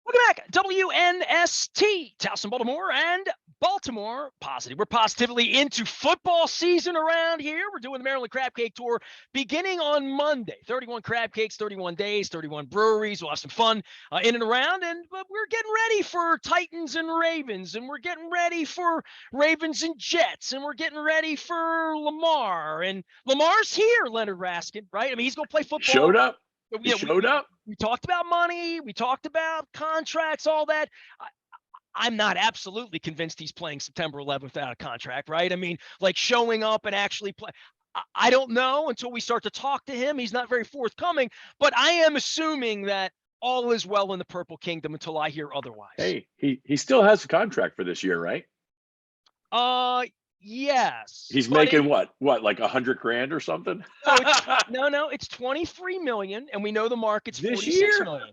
Welcome back, WNST, Towson, Baltimore, and Baltimore Positive. We're positively into football season around here. We're doing the Maryland Crab Cake Tour beginning on Monday. 31 crab cakes, 31 days, 31 breweries. We'll have some fun in and around, and we're getting ready for Titans and Ravens, and we're getting ready for Ravens and Jets, and we're getting ready for Lamar. And Lamar's here, Leonard Raskin, right? I mean, he's going to play football. Showed up. He showed up. We talked about money. We talked about contracts, all that. I'm not absolutely convinced he's playing September 11th without a contract, right? I mean, like showing up and actually play. I don't know until we start to talk to him. He's not very forthcoming, but I am assuming that all is well in the Purple Kingdom until I hear otherwise. Hey, he still has a contract for this year, right? Yes. He's making what, like $100,000 or something? No, it's 23 million, and we know the market's this 46 year? million.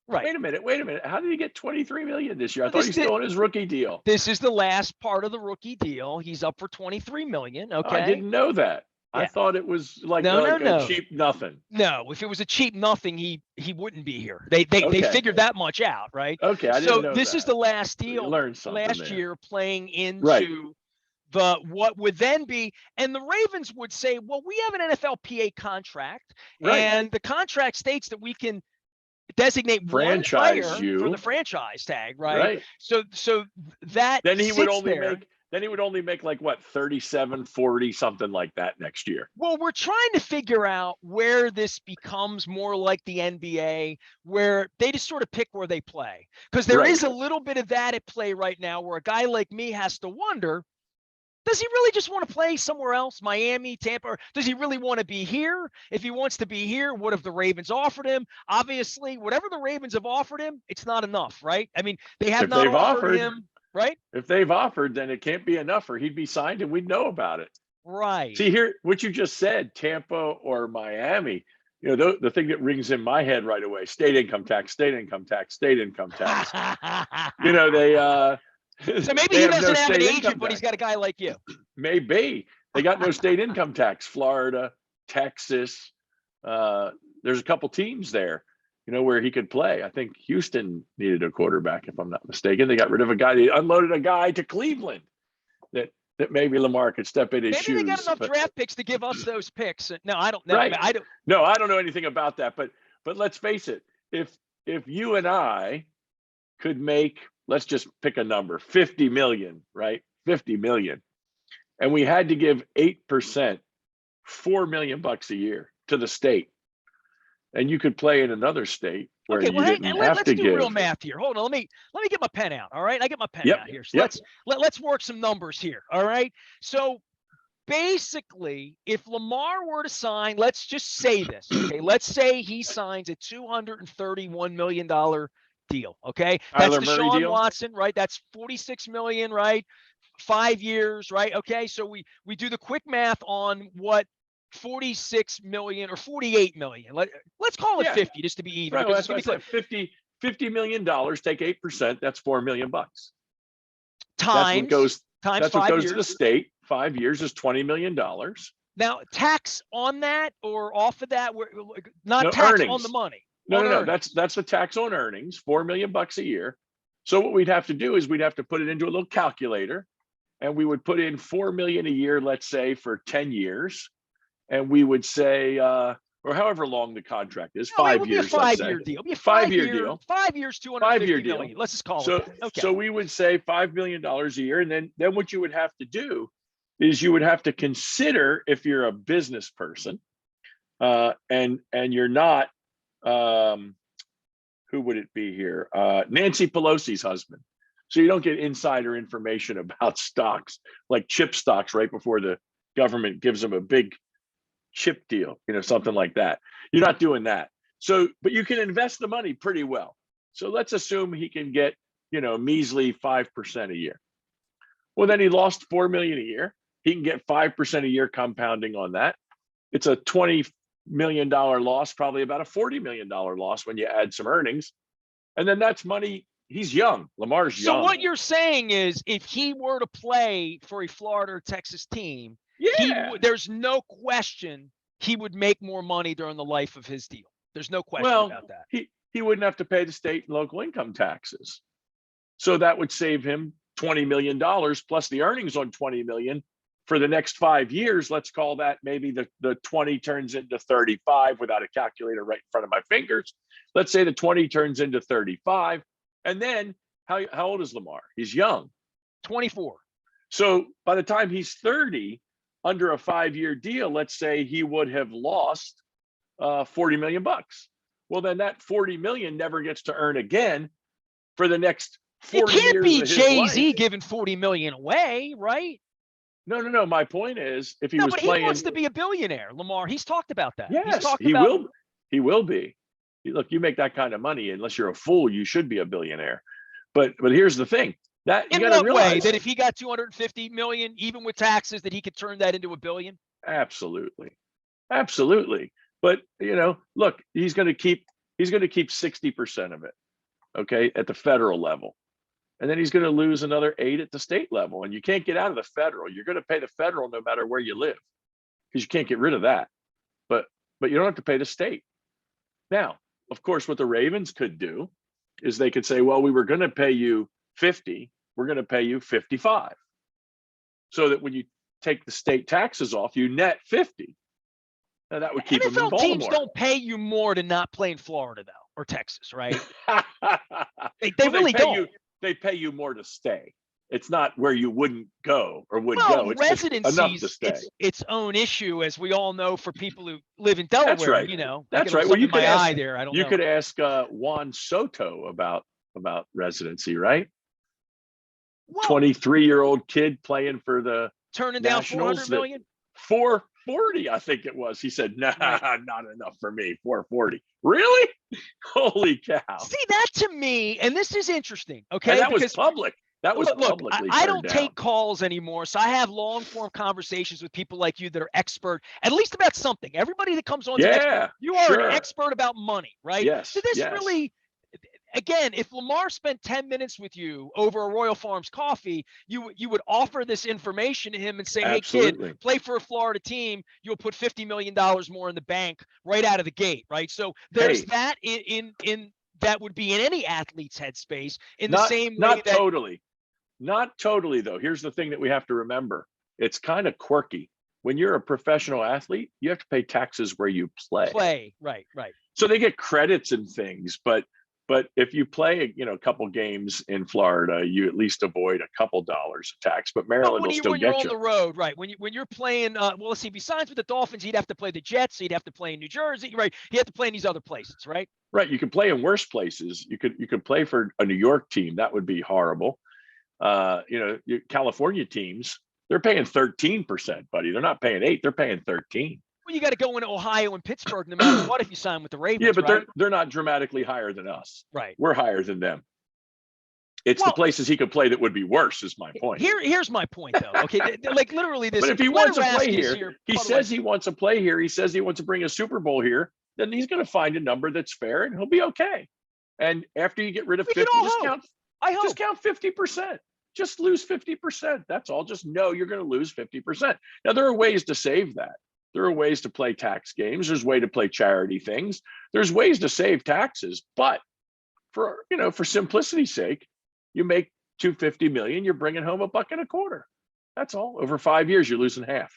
Right. Wait a minute. How did he get 23 million this year? I thought he's still on his rookie deal. This is the last part of the rookie deal. He's up for 23 million. Okay. I didn't know that. Yeah. I thought it was like a cheap nothing. No, if it was a cheap nothing, he wouldn't be here. They figured that much out, right? Okay. I didn't know this that. is the last deal. Learned something last there. year playing into the what would then be, and the Ravens would say, well, we have an NFLPA contract, and the contract states that we can designate franchise one player for the franchise tag, right? So that then he would only make like what, 37, 40, something like that next year. Well, we're trying to figure out where this becomes more like the NBA, where they just sort of pick where they play, because there is a little bit of that at play right now, where a guy like me has to wonder, does he really just want to play somewhere else, Miami, Tampa, or does he really want to be here? If he wants to be here, what have the Ravens offered him? Obviously, whatever the Ravens have offered him, it's not enough, right? I mean, they have not offered him, right? If they've offered, then it can't be enough, or he'd be signed and we'd know about it. Right. See here, what you just said, Tampa or Miami, you know, the thing that rings in my head right away, state income tax, state income tax, state income tax. You know, they so maybe he doesn't have an agent, but he's got a guy like you. Maybe. They got no state income tax. Florida, Texas. There's a couple teams there, you know, where he could play. I think Houston needed a quarterback, if I'm not mistaken. They got rid of a guy. They unloaded a guy to Cleveland that maybe Lamar could step in his shoes. Maybe they got enough draft picks to give us those picks. No, I don't know. Right. I don't know anything about that. But let's face it. If you and I could make, let's just pick a number, 50 million, right? 50 million. And we had to give 8%, $4 million a year to the state. And you could play in another state where you didn't have to give. Let's do real math here. Hold on. Let me get my pen out. All right. I get my pen out here. So let's work some numbers here. All right. So basically, if Lamar were to sign, let's just say this. Okay. Let's say he signs a $231 million deal. Okay. That's Deshaun Watson, right? That's 46 million, right? 5 years, right? Okay. So we do the quick math on what 46 million or 48 million. Let's call it 50 just to be even. Right, well, that's what I said. $50 million, take 8%, that's $4 million. Times that's what goes to the state. 5 years is $20 million. Now, tax on that or off of that, not tax on the money. No. That's the tax on earnings, $4 million a year. So what we'd have to do is we'd have to put it into a little calculator, and we would put in $4 million a year, let's say, for 10 years, and we would say, or however long the contract is, 5 years. It'll be a 5 year deal. It'll be a 5 year deal. 5 years, $250 million. Let's just call it that. Okay. So we would say $5 million a year, and then what you would have to do is you would have to consider, if you're a business person, and you're not. Who would it be here? Nancy Pelosi's husband. So you don't get insider information about stocks, like chip stocks, right before the government gives them a big chip deal, you know, something like that. You're not doing that. So, but you can invest the money pretty well. So let's assume he can get, you know, measly 5% a year. Well, then he lost $4 million a year. He can get 5% a year compounding on that. It's a $20 million loss, probably about a $40 million loss when you add some earnings. And then that's money. He's young. Lamar's young. So what you're saying is, if he were to play for a Florida or Texas team, there's no question he would make more money during the life of his deal. There's no question about that. he wouldn't have to pay the state and local income taxes. So that would save him $20 million plus the earnings on 20 million for the next 5 years. Let's call that maybe the 20 turns into 35 without a calculator right in front of my fingers. Let's say the 20 turns into 35. And then how old is Lamar? He's young. 24. So by the time he's 30, under a 5-year deal, let's say he would have lost 40 million bucks. Well, then that 40 million never gets to earn again for the next 40 years. It can't be of his Jay-Z life. giving 40 million away, right? No. My point is, if he No, was but playing, he wants to be a billionaire, Lamar. He's talked about that. yes, He's talked he about, will. He will be. Look, you make that kind of money, unless you're a fool, you should be a billionaire. But here's the thing: that you in got to what way? realize That if he got 250 million, even with taxes, that he could turn that into $1 billion? absolutely. But look, he's going to keep 60% of it, okay, at the federal level. And then he's going to lose another 8 at the state level. And you can't get out of the federal. You're going to pay the federal no matter where you live, because you can't get rid of that. But you don't have to pay the state. Now, of course, what the Ravens could do is they could say, well, we were going to pay you 50, we're going to pay you 55. So that when you take the state taxes off, you net 50. Now that would keep him in NFL Baltimore. teams don't pay you more to not play in Florida, though, or Texas, right? They Well, really don't. They pay you more to stay. It's not where you wouldn't go or would Well, go. It's just enough to residency stay. is its own issue, as we all know, for people who live in Delaware. That's right. I That's get right. Well, you could my ask. eye there. I don't You know. could ask Juan Soto about residency, right? Well, 23-year-old kid playing for the turning down Nationals. 400 million. 440, I think it was. He said, "Nah, Right. not enough for me. 440." Really? Holy cow! See, that to me, and this is interesting. Okay, And that was public. That was look, publicly. I don't turned take down. calls anymore, so I have long form conversations with people like you that are expert, at least about something. Everybody that comes on, Yeah, you are sure. an expert about money, right? Yes. So this yes. really, again, if Lamar spent 10 minutes with you over a Royal Farms coffee, you would offer this information to him and say, Absolutely. hey, kid, play for a Florida team. You'll put $50 million more in the bank right out of the gate, right? So there's that in that would be in any athlete's headspace in the same way that. Not totally, though. Here's the thing that we have to remember. It's kind of quirky. When you're a professional athlete, you have to pay taxes where you play. Right. So they get credits and things, but if you play, a couple games in Florida, you at least avoid a couple dollars of tax. But Maryland will still when get you're you. on the road, right? When you're playing, well, let's see. If he signs with the Dolphins, he'd have to play the Jets. He'd have to play in New Jersey, right? He'd have to play in these other places, right? Right. You can play in worse places. You could play for a New York team. That would be horrible. California teams, they're paying 13%, buddy. They're not paying 8. They're paying 13. Well, you got to go into Ohio and Pittsburgh no matter what if you sign with the Ravens. Yeah, but right? they're not dramatically higher than us. Right. We're higher than them. It's the places he could play that would be worse, is my point. Here's my point, though. Okay, like literally this. But if he wants to play here, here, he says he wants to play here. He says he wants to bring a Super Bowl here. Then he's going to find a number that's fair, and he'll be okay. And after you get rid of 50, just count 50%. Just lose 50%. That's all. Just know you're going to lose 50%. Now, there are ways to save that. There are ways to play tax games. There's way to play charity things. There's ways to save taxes. But for simplicity's sake, you make $250 million, you're bringing home $1.25. That's all. Over 5 years, you're losing half.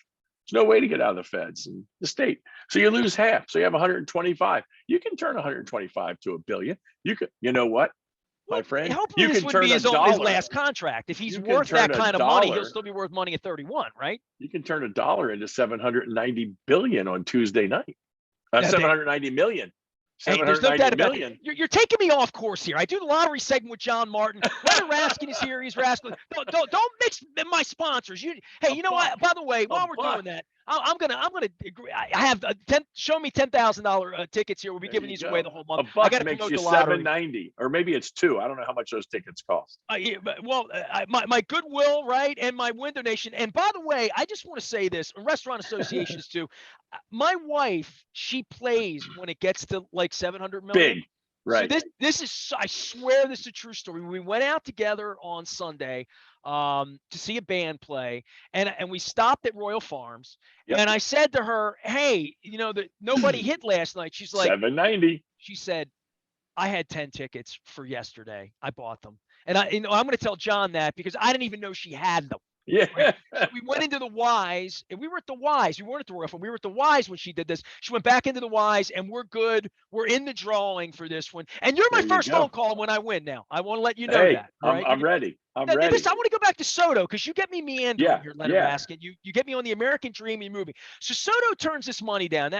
There's no way to get out of the feds and the state. So you lose half. So you have 125. You can turn 125 to $1 billion. You know what? My friend, hopefully this would be his last contract. If he's worth that kind of money, he'll still be worth money at 31, right? You can turn $1 into 790 billion on Tuesday night. 790 million. Hey, there's no doubt about it. You're taking me off course here. I do the lottery segment with John Martin. Leonard Raskin is here. He's Raskin. Don't mix my sponsors. You know what? By the way, while we're doing that, I'm gonna agree. I have show me $10,000 tickets here. We'll be giving these away the whole month. $1 I makes you $790, or maybe it's $2. I don't know how much those tickets cost. My Goodwill, right, and my Win donation. And by the way, I just want to say this: restaurant associations too. My wife, she plays when it gets to like 700 million. Big. Right. So this is, I swear this is a true story. We went out together on Sunday to see a band play, and we stopped at Royal Farms. Yep. And I said to her, hey, that nobody hit last night. She's like, 790. She said, I had 10 tickets for yesterday. I bought them. And I'm going to tell John that because I didn't even know she had them. Yeah. Right? So we went into the Y's, and we were at the Y's. We weren't at the Royal Fund. We were at the Y's when she did this. She went back into the Y's, and we're good. We're in the drawing for this one. And you're my first phone call when I win now. I want to let you know that. All right? I'm ready. I'm ready. I want to go back to Soto because you get me meandering here, Leonard Raskin. You get me on the American dream and movie. So Soto turns this money down.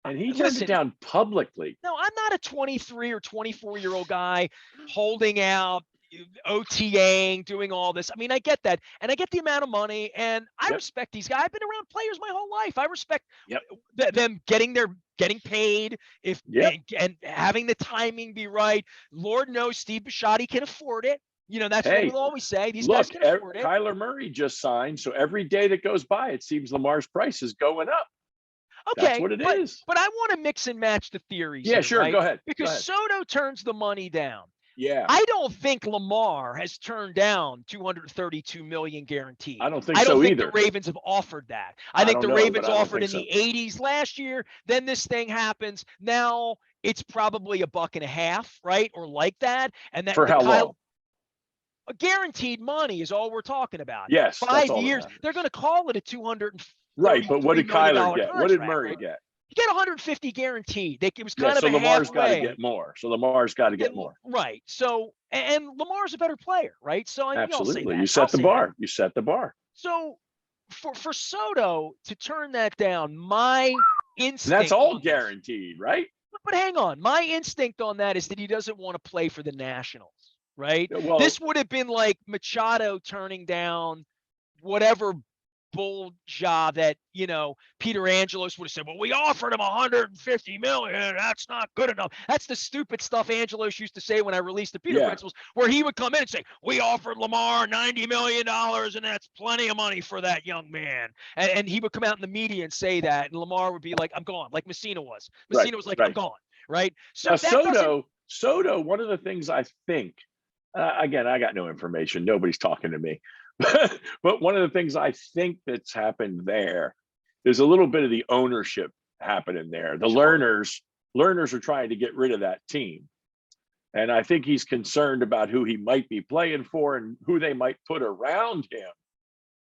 And he turns it down publicly. No, I'm not a 23 or 24-year-old guy holding out, OTAing, doing all this. I mean, I get that. And I get the amount of money. And I respect these guys. I've been around players my whole life. I respect them getting paid and having the timing be right. Lord knows Steve Bisciotti can afford it. You know, that's what we'll always say. These guys can afford it. Kyler Murray just signed. So every day that goes by, it seems Lamar's price is going up. Okay, that's what it is. But I want to mix and match the theories. Yeah, here, sure. Right? Go ahead. Because Soto turns the money down. Yeah. I don't think Lamar has turned down $232 million guaranteed. I don't think so either. I don't think either. the Ravens have offered that. I think the Ravens offered in the 80s last year. Then this thing happens. Now it's probably $1.50, right? Or like that. And that for how long? Guaranteed money is all we're talking about. Yes. 5 years. They're going to call it a $200. Right, but what did Kyler get? What did Murray get? He got 150 guaranteed. It was kind of so Lamar's got to get more. So Lamar's got to get more. Right. So and Lamar's a better player, right? So absolutely, you set the bar. You set the bar. So for Soto to turn that down, my instinct. And that's all guaranteed, right? But hang on, my instinct on that is that he doesn't want to play for the Nationals, right? Well, this would have been like Machado turning down whatever bull job that Peter Angelos would have said, well, we offered him 150 million. That's not good enough. That's the stupid stuff Angelos used to say when I released the Peter principles, where he would come in and say, we offered Lamar $90 million, and that's plenty of money for that young man. And he would come out in the media and say that, and Lamar would be like, I'm gone, like Messina was. Messina was like, I'm gone, right? So now, Soto, one of the things I think, again, I got no information. Nobody's talking to me. But one of the things I think that's happened there's a little bit of the ownership happening there. The learners are trying to get rid of that team. And I think he's concerned about who he might be playing for and who they might put around him.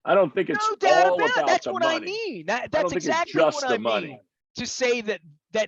I don't think it's all about that's the what money. I mean. That's exactly just what the I money. mean. To say that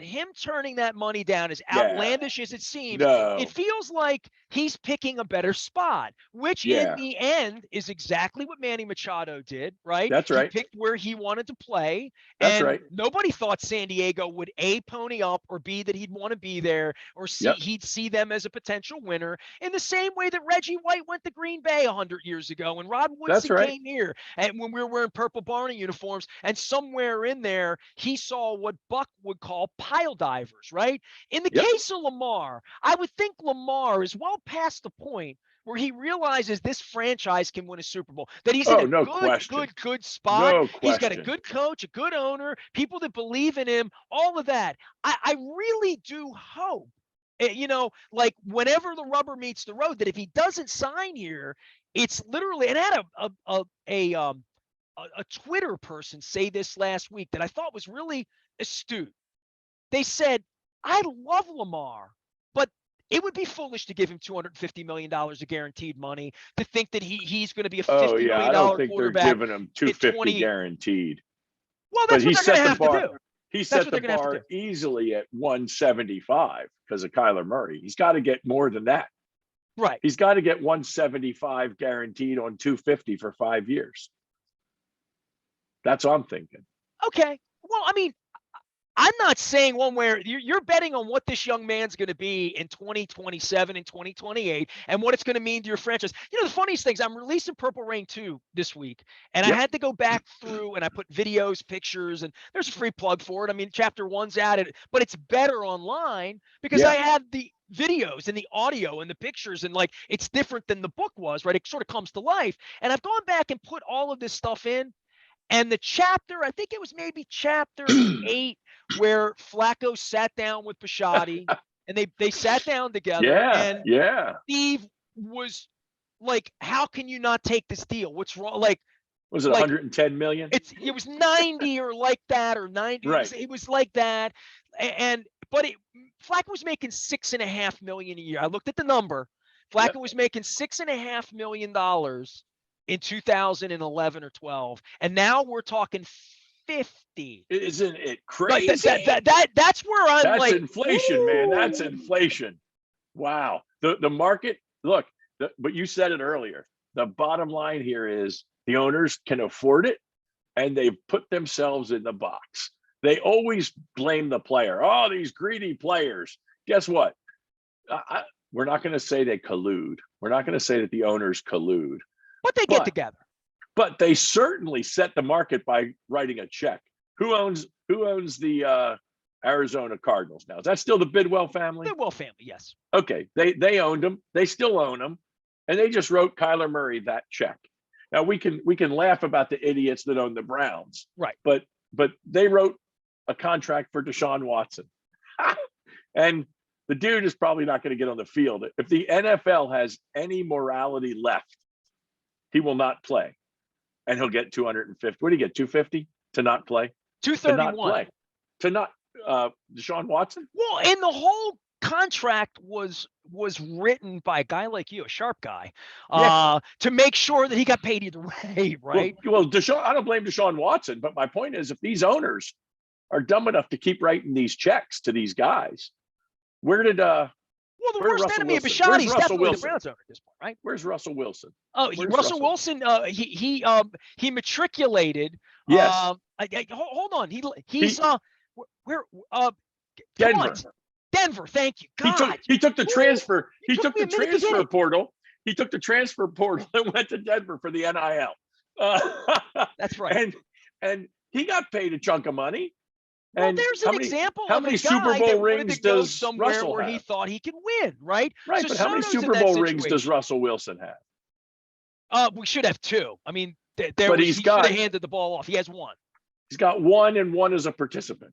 him turning that money down, as outlandish as it seems, it feels like he's picking a better spot, which in the end is exactly what Manny Machado did, right? That's right. He picked where he wanted to play. That's right. Nobody thought San Diego would A, pony up, or B, that he'd want to be there, or he'd see them as a potential winner, in the same way that Reggie White went to Green Bay 100 years ago, and Rod Woodson came here, and when we were wearing purple Barney uniforms, and somewhere in there, he saw what Buck would call pile divers, right? In the case of Lamar, I would think Lamar is well past the point where he realizes this franchise can win a Super Bowl, that he's in a good spot. He's got a good coach, a good owner, people that believe in him, all of that. I really do hope, like whenever the rubber meets the road, that if he doesn't sign here, it's literally, and I had a Twitter person say this last week that I thought was really astute. They said, I love Lamar, but it would be foolish to give him $250 million of guaranteed money, to think that he's going to be a $50 million I don't think quarterback. They're giving him $250 guaranteed. Well, that's what they're going to have to do. He set the bar easily at 175 because of Kyler Murray. He's got to get more than that. Right. He's got to get 175 guaranteed on 250 for 5 years. That's what I'm thinking. Okay. Well, I mean, I'm not saying one way you're betting on what this young man's going to be in 2027 and 2028 and what it's going to mean to your franchise. The funniest things, I'm releasing Purple Rain 2 this week, and I had to go back through and I put videos, pictures, and there's a free plug for it. I mean, chapter 1's at it, but it's better online because I have the videos and the audio and the pictures, and like, it's different than the book was, right? It sort of comes to life. And I've gone back and put all of this stuff in. And the chapter, I think it was maybe chapter 8, where Flacco sat down with Bisciotti, and they sat down together. And Steve was like, "How can you not take this deal? What's wrong?" Like, was it 110 million? It was 90 or like that, or 90. Right. It was like that. And But Flacco was making $6.5 million a year. I looked at the number. Flacco was making $6.5 million in 2011 or 12, and now we're talking 50. Isn't it crazy? That's where I'm that's like, inflation, ooh. man. That's inflation. Wow. The market. Look, but you said it earlier. The bottom line here is the owners can afford it, and they've put themselves in the box. They always blame the player. Oh, these greedy players. Guess what? We're not going to say they collude. We're not going to say that the owners collude. But they get together. But they certainly set the market by writing a check. Who owns the Arizona Cardinals now? Is that still the Bidwell family? Bidwell family, yes. Okay, they owned them. They still own them, and they just wrote Kyler Murray that check. Now we can laugh about the idiots that own the Browns, right? But they wrote a contract for Deshaun Watson, and the dude is probably not going to get on the field. If the NFL has any morality left, he will not play, and he'll get 250. What do you get? 250 to not play? 231 to not Deshaun Watson? Well, and the whole contract was written by a guy like you, a sharp guy, to make sure that he got paid either way, right? Well, Deshaun, I don't blame Deshaun Watson, but my point is, if these owners are dumb enough to keep writing these checks to these guys, where did the worst enemy of Bisciotti is definitely the Browns owner at this point, right? Where's Russell Wilson? Oh, Russell Wilson. He matriculated. Yes. Hold on. He's Denver. Denver. Thank you. God. He took the transfer. He took the transfer portal. He took the transfer portal and went to Denver for the NIL. That's right. And he got paid a chunk of money. Well, there's an example. How many Super Bowl rings does Russell where have? he thought he could win, right? Right, but how many Super Bowl rings does Russell Wilson have? We should have 2. I mean, he should have handed the ball off. He has 1. He's got 1, and 1 is a participant.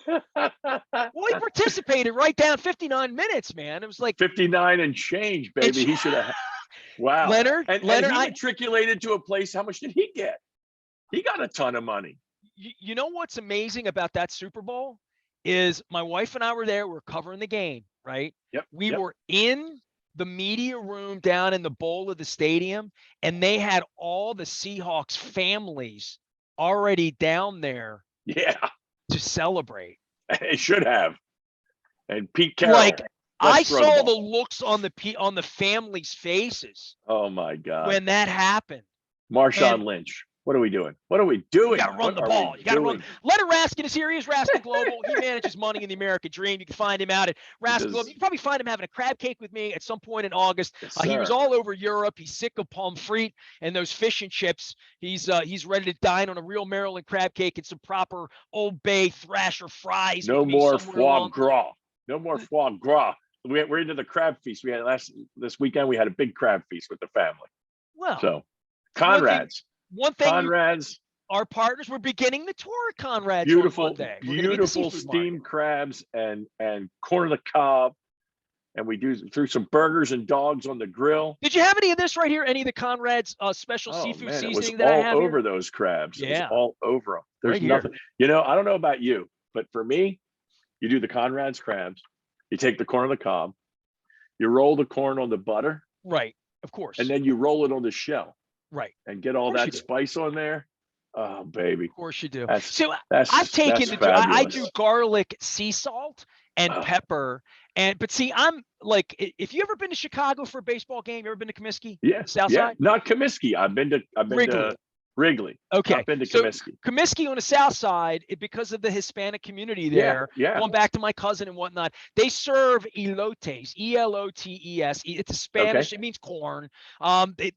Well, he participated right down 59 minutes, man. It was like 59 and change, baby. He should have. Wow. Leonard, he matriculated to a place. How much did he get? He got a ton of money. You know what's amazing about that Super Bowl is my wife and I were there. We're covering the game, right? Yep. We were in the media room down in the bowl of the stadium, and they had all the Seahawks families already down there. Yeah. To celebrate. They should have. And Pete Carroll. Like I saw the looks on the families' faces. Oh my God. When that happened. Marshawn Lynch. What are we doing? What are we doing? You got to run the ball. You got to run. Leonard Raskin is here. He is Raskin Global. He manages money in the American dream. You can find him out at Raskin Global. You can probably find him having a crab cake with me at some point in August. Yes, he was all over Europe. He's sick of pommes frites and those fish and chips. He's ready to dine on a real Maryland crab cake and some proper Old Bay Thrasher fries. No more foie gras. No more foie gras. We're into the crab feast. We had this weekend. We had a big crab feast with the family. Well, so Conrad's. One thing. Conrad's. Our partners, we're beginning the tour at Conrad's. Beautiful steamed crabs and corn on the cob, and we threw some burgers and dogs on the grill. Did you have any of this right here? Any of the Conrad's special seafood seasoning that I have? All over those crabs. Yeah, it was all over them. There's nothing. I don't know about you, but for me, you do the Conrad's crabs. You take the corn on the cob, you roll the corn on the butter, right? Of course, and then you roll it on the shell, right? And get all that spice on there. Oh, baby. Of course you do. I do garlic, sea salt, and pepper. But see, I'm like, if you ever been to Chicago for a baseball game, you ever been to Comiskey? Yeah. South side? Not Comiskey. I've been to Wrigley. Okay. I've been to so Comiskey. Comiskey on the south side, because of the Hispanic community there, going back to my cousin and whatnot, they serve elotes, E-L-O-T-E-S. It's a Spanish, it means corn.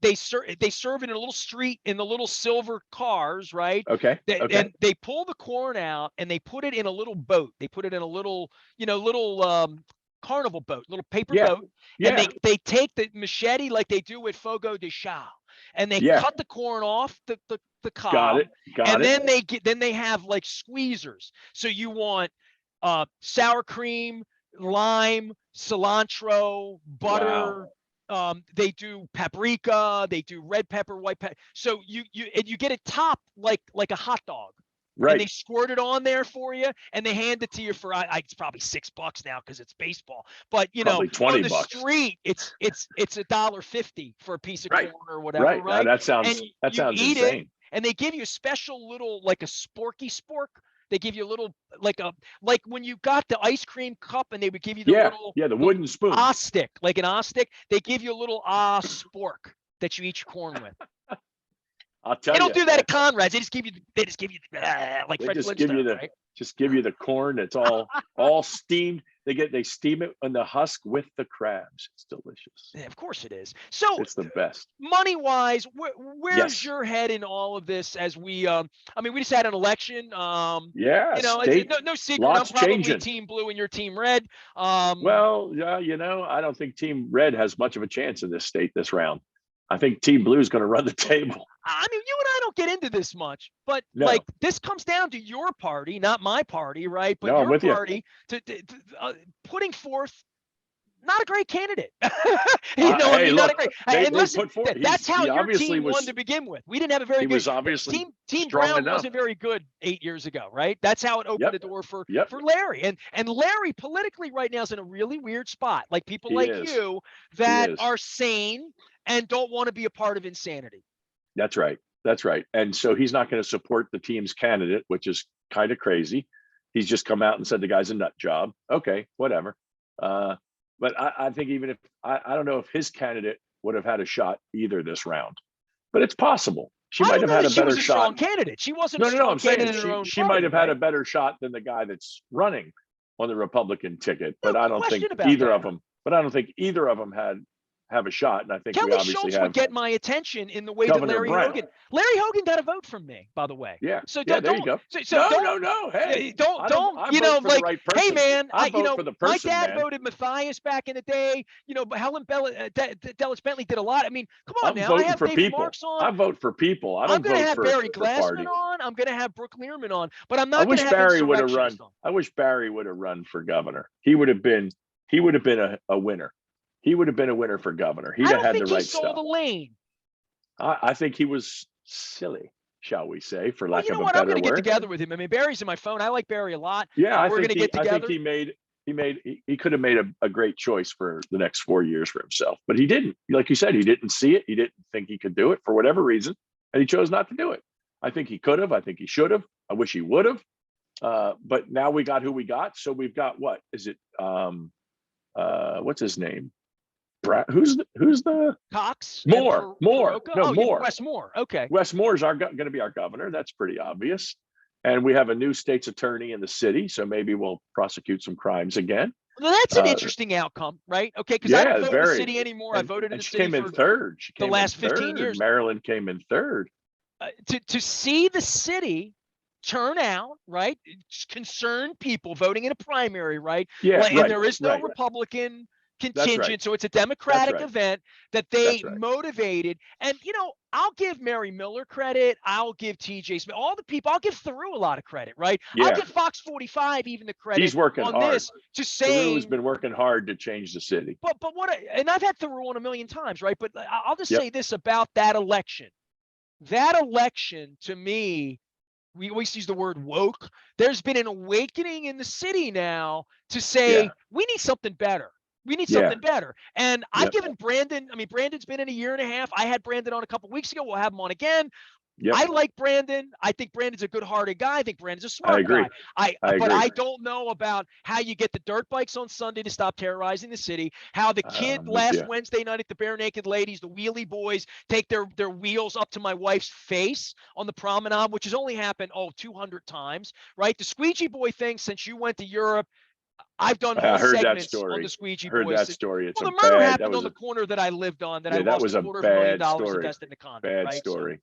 They serve it in a little street in the little silver cars, right? Okay. And they pull the corn out and they put it in a little boat. They put it in a little, carnival boat, little paper boat. And they take the machete like they do with Fogo de Chao. And they cut the corn off the cob. Got it. Then they have like squeezers. So you want sour cream, lime, cilantro, butter. Wow. They do paprika. They do red pepper, white pepper. So you get it topped like a hot dog. and they squirt it on there for you, and they hand it to you for it's probably $6 now because it's baseball. But probably on the $20. street, it's $1.50 for a piece of corn or whatever, right? Now, that sounds and you eat insane. it, and they give you a special little, like a sporky spork. They give you a little, like when you got the ice cream cup, and they would give you the little the wooden spoon, stick, like an stick. They give you a little spork that you eat your corn with. I'll tell you, they don't do that at Conrad's. They just give you like they Fred just Flintstone, give you right? Just give you the corn. It's all steamed. They steam it on the husk with the crabs. It's delicious. Yeah, of course it is. So it's the best. Money wise, where's your head in all of this? As we, we just had an election. State, no secret. Lots I'm probably changing. Team Blue and you're Team Red. Well, yeah, I don't think Team Red has much of a chance in this state this round. I think Team Blue is going to run the table. I mean, you and I don't get into this much, but like this comes down to your party, not my party, right? But your party to putting forth not a great candidate. Not a great. And listen, that's how your team won to begin with. We didn't have a very good obviously team. Brown wasn't very good 8 years ago, right? That's how it opened the door for Larry. And Larry politically right now is in a really weird spot. Like people you that are sane and don't want to be a part of insanity. That's right. And so he's not going to support the team's candidate, which is kind of crazy. He's just come out and said the guy's a nut job. Okay, whatever. But I think even if I don't know if his candidate would have had a shot either this round, but it's possible. She might have had a better shot. Strong candidate. She wasn't. I'm saying she might have had a better shot than the guy that's running on the Republican ticket. But I don't think either of them. But I don't think either of them have a shot, and I think Kelly we obviously Schultz have would get my attention in the way Governor that Larry Brown. Hogan got a vote from me, by the way. Yeah. So there you go. No. Hey, don't like, hey man, for the person, my dad man. voted Matthias back in the day. But Helen Dellis Bentley did a lot. I mean, come on now. I have for David people. Marks on. I vote for people. I don't vote for I'm going to have Barry Glassman on. I'm going to have Brooke Learman on, but I'm not going to have Barry would have run. I wish Barry would have run for governor. He would have been a winner. He would have been a winner for governor. He'd have had the right stuff. I don't think he saw the lane. I think he was silly, shall we say, for lack of a better word. I'm going to get together with him. I mean, Barry's in my phone. I like Barry a lot. Yeah, we're going to get together. I think he could have made a great choice for the next 4 years for himself, but he didn't. Like you said, he didn't see it. He didn't think he could do it for whatever reason, and he chose not to do it. I think he could have. I think he should have. I wish he would have. But now we got who we got. So we've got what is it? What's his name? Who's the Cox? Moore. Moore. Wes Moore. Okay. Wes Moore's going to be our governor. That's pretty obvious. And we have a new state's attorney in the city, so maybe we'll prosecute some crimes again. Well, that's an interesting outcome, right? Okay, because I don't vote in the city anymore. I voted in the city. She came in third. The last 15 years. Maryland came in third. To see the city turn out, right? Concerned people voting in a primary, right? Yeah. And there is no Republican contingent, so it's a Democratic event that they motivated. And I'll give Mary Miller credit. I'll give TJ Smith, all the people. I'll give Theroux a lot of credit, right? Yeah. I'll give Fox 45 even the credit. He's working on hard. This to say Theroux's been working hard to change the city. But and I've had Theroux on a million times, right? But I'll just say this about that election. That election, to me, we always use the word woke. There's been an awakening in the city now to say we need something better. We need something better. And I've given Brandon, Brandon's been in a year and a half. I had Brandon on a couple of weeks ago. We'll have him on again. Yep. I like Brandon. I think Brandon's a good-hearted guy. I think Brandon's a smart guy. But I don't know about how you get the dirt bikes on Sunday to stop terrorizing the city, how the kid last Wednesday night at the Bare Naked Ladies, the wheelie boys, take their wheels up to my wife's face on the promenade, which has only happened, 200 times, right? The squeegee boy thing, since you went to Europe, I've done whole segments on the squeegee boys. Heard that story. It's the murder happened on the corner that I lived on that I lost $250,000 invested in the condo. Bad story.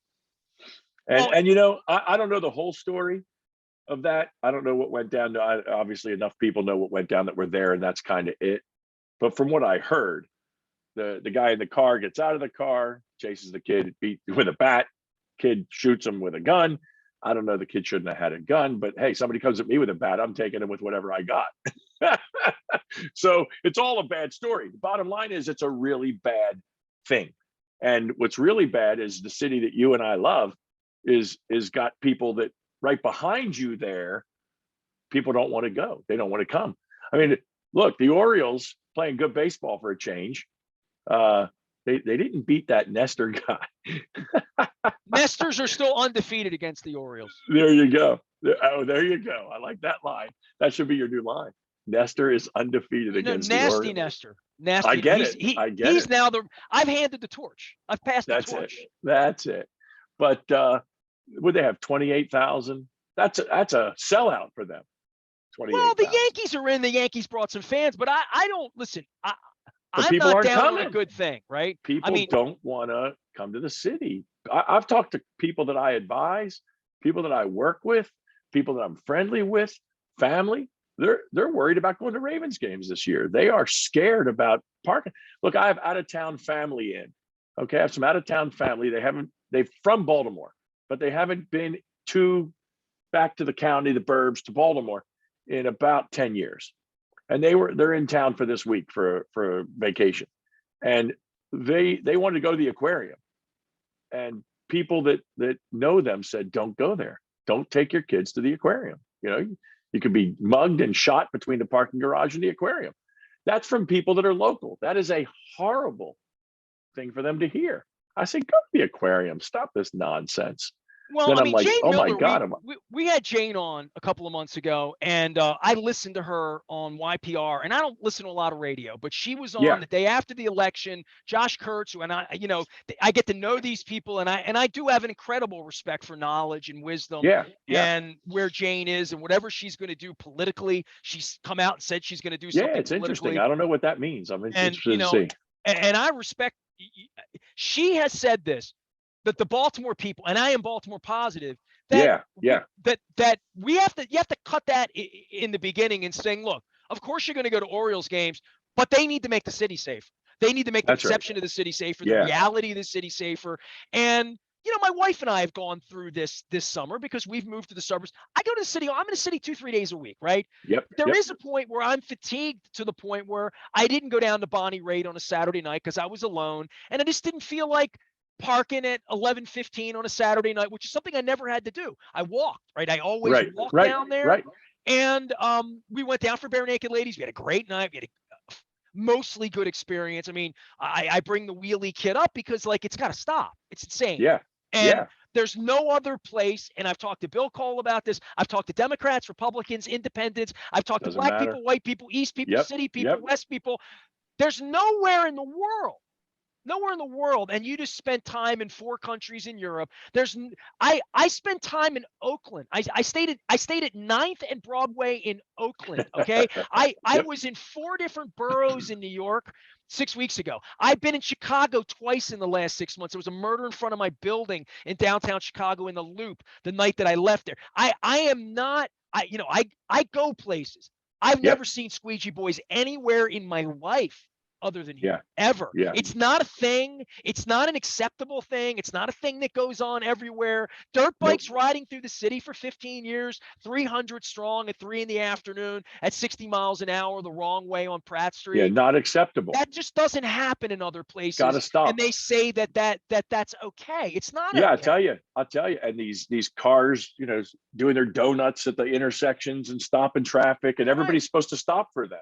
And I don't know the whole story of that. I don't know what went down. Obviously, enough people know what went down that were there, and that's kind of it. But from what I heard, the guy in the car gets out of the car, chases the kid, beat with a bat. Kid shoots him with a gun. I don't know. The kid shouldn't have had a gun, but hey, somebody comes at me with a bat, I'm taking him with whatever I got. So it's all a bad story. The bottom line is it's a really bad thing. And what's really bad is the city that you and I love is got people that right behind you there, people don't want to go. They don't want to come. I mean, look, the Orioles playing good baseball for a change. They didn't beat that Nestor guy. Nestors are still undefeated against the Orioles. There you go. Oh, there you go. I like that line. That should be your new line. Nestor is undefeated against the Orioles. Nasty Nestor. Nasty. I get it. I get he's it. now I've handed the torch. I've passed the torch. That's it. But would they have 28,000? That's a sellout for them. 28. Well, the Yankees are in. The Yankees brought some fans, but I don't listen. I'm people not aren't down coming. on a good thing, right? People don't want to come to the city. I've talked to people that I advise, people that I work with, people that I'm friendly with, family. They're worried about going to Ravens games this year. They are scared about parking. Look, I have out of town family in. Okay, I have some out of town family. They're from Baltimore, but they haven't been back to the county, the burbs, to Baltimore in about 10 years. And they're in town for this week for vacation. And they wanted to go to the aquarium. And people that know them said, don't go there. Don't take your kids to the aquarium. You know, you could be mugged and shot between the parking garage and the aquarium. That's from people that are local. That is a horrible thing for them to hear. I say, go to the aquarium. Stop this nonsense. Well, then I I'm mean, like, Jane oh Miller, my God. we had Jane on a couple of months ago, and I listened to her on YPR, and I don't listen to a lot of radio, but she was on the day after the election. Josh Kurtz, and I get to know these people, and I do have an incredible respect for knowledge and wisdom, and where Jane is, and whatever she's going to do politically. She's come out and said she's going to do something. Yeah, it's interesting. I don't know what that means. I'm interested to see. And I respect. She has said this, that the Baltimore people, and I am Baltimore positive, that that we have to cut that in the beginning and saying, look, of course you're going to go to Orioles games, but they need to make the city safe. They need to make the perception of the city safer, the reality of the city safer. And my wife and I have gone through this summer because we've moved to the suburbs. I go to the city. I'm in the city 2-3 days a week, right? There is a point where I'm fatigued to the point where I didn't go down to Bonnie Raitt on a Saturday night because I was alone, and I just didn't feel like parking at 11:15 on a Saturday night, which is something I never had to do. I walked, right? I always walk down there. And we went down for Bare Naked Ladies. We had a great night. We had a mostly good experience. I mean, I bring the wheelie kit up because it's got to stop. It's insane. And there's no other place. And I've talked to Bill Cole about this. I've talked to Democrats, Republicans, independents. I've talked to black people, white people, East people, city people, West people. There's nowhere in the world, and you just spent time in 4 countries in Europe. I spent time in Oakland. I stayed at 9th and Broadway in Oakland. Okay, I was in 4 different boroughs in New York 6 weeks ago. I've been in Chicago twice in the last 6 months. There was a murder in front of my building in downtown Chicago in the Loop the night that I left there. I go places. I've never seen Squeegee Boys anywhere in my life other than here, ever. It's not a thing. It's not an acceptable thing. It's not a thing that goes on everywhere. Dirt bikes riding through the city for 15 years, 300 strong at 3 p.m. at 60 miles an hour the wrong way on Pratt Street. Yeah, not acceptable. That just doesn't happen in other places. Got to stop. And they say that's okay. It's not. Yeah, okay. I'll tell you. And these cars, doing their donuts at the intersections and stopping traffic, and everybody's supposed to stop for them.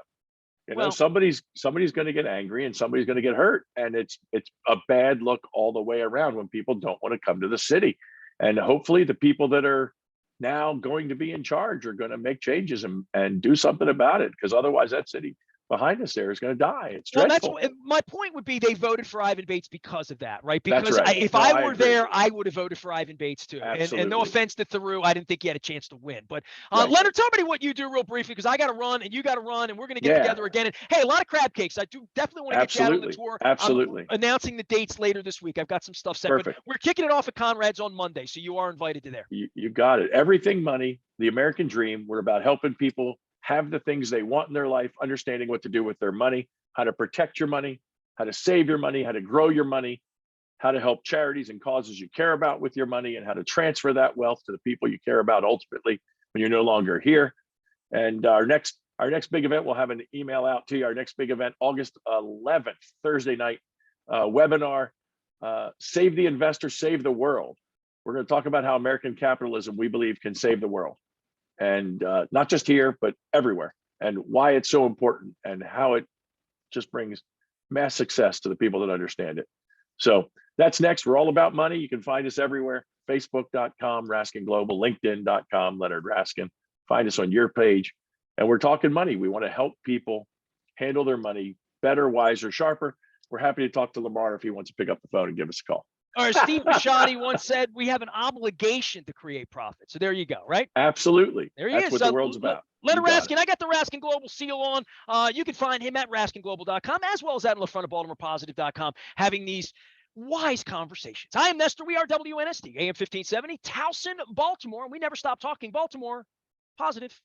Somebody's going to get angry and somebody's going to get hurt, and it's a bad look all the way around when people don't want to come to the city. And hopefully the people that are now going to be in charge are going to make changes and do something about it, because otherwise that city behind us there is going to die. It's dreadful. My point would be they voted for Ivan Bates because of that, right? Because if I were there, I would have voted for Ivan Bates too. And no offense to Theroux, I didn't think he had a chance to win. But Leonard, tell me what you do real briefly, because I got to run and you got to run, and we're going to get together again. And hey, a lot of crab cakes. I do definitely want to get you out on the tour. Absolutely. I'm announcing the dates later this week. I've got some stuff set. Perfect. But we're kicking it off at Conrad's on Monday, so you are invited to there. You got it. Everything money, the American dream. We're about helping people have the things they want in their life, understanding what to do with their money, how to protect your money, how to save your money, how to grow your money, how to help charities and causes you care about with your money, and how to transfer that wealth to the people you care about ultimately when you're no longer here. And our next big event, we'll have an email out to you. Our next big event, August 11th, Thursday night, webinar, Save the Investor, Save the World. We're going to talk about how American capitalism, we believe, can save the world. And not just here, but everywhere. And why it's so important and how it just brings mass success to the people that understand it. So that's next. We're all about money. You can find us everywhere. Facebook.com, Raskin Global, LinkedIn.com, Leonard Raskin. Find us on your page. And we're talking money. We want to help people handle their money better, wiser, sharper. We're happy to talk to Lamar if he wants to pick up the phone and give us a call. Or Steve Mashani once said, we have an obligation to create profit. So there you go, right? Absolutely. There he That's is. what the world's about. Leonard Raskin, I got the Raskin Global seal on. You can find him at raskinglobal.com as well as at LaFrontofBaltimorePositive.com having these wise conversations. I am Nestor. We are WNST, AM 1570, Towson, Baltimore. And we never stop talking Baltimore positive.